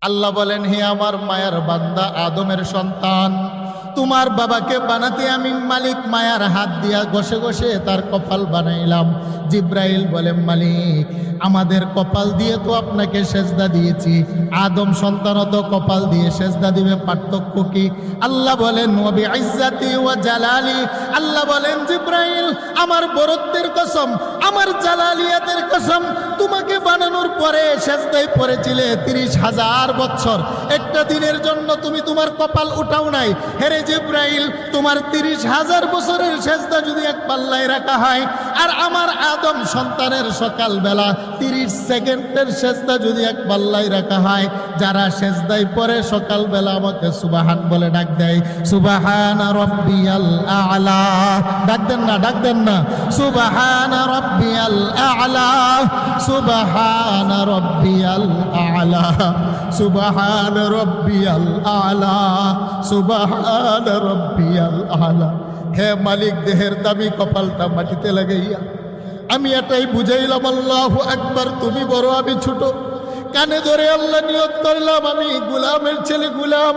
আল্লাহ বলেন, হে আমার মায়ার বান্দা আদমের সন্তান, তোমার বাবাকে বানাতে আমি মালিক মায়ার হাত দিয়া ঘষে ঘষে তার কপাল বানাইলাম। জিব্রাইল বলেন, মালিক আমাদের কপাল দিয়ে তো আপনাকে সেজদা দিয়েছি, আদম সন্তানও তো কপাল দিয়ে সেজদা দিবে, পার্থক্য কি? আল্লাহ বলেন, ওয়া বিইজ্জাতি ওয়া জালালি, আল্লাহ বলেন জিব্রাইল আমার বরত্বের কসম, আমার জালালিয়াতের কসম, তোমাকে বানানোর পরে সেজদায় পড়েছিলে 30,000 বছর, একটা দিনের জন্য তুমি তোমার কপাল উঠাও নাই। হেরে জিব্রাইল, তোমার 30,000 বছরের সেজদা যদি এক পাল্লায় রাখা হয়, আর আমার আদম সন্তানের সকালবেলা 30 সেকেন্ডের সেজদা যদি এক পাল্লায় রাখা হয়, যারা সেজদায় পড়ে সকালবেলা আমাকে সুবহান বলে ডাক দেয়, সুবহান রাব্বিয়াল আ'লা, ডাক দেন না, ডাক দেন না, সুবহান রাব্বিয়াল আ'লা, সুবহান রাব্বিয়াল আ'লা, সুবহান রাব্বিয়াল আ'লা, সুবহান রাব্বিয়াল আ'লা। হে মালিক, দেহের দামি কপালটা মাটিতে লাগাইয়া আমি এটাই বুঝাইলাম, আল্লাহু আকবার, তুমি বড় আমি ছোট। কানে ধরে আল্লাহ নিয়ত করলাম, আমি গোলামের ছেলে গোলাম,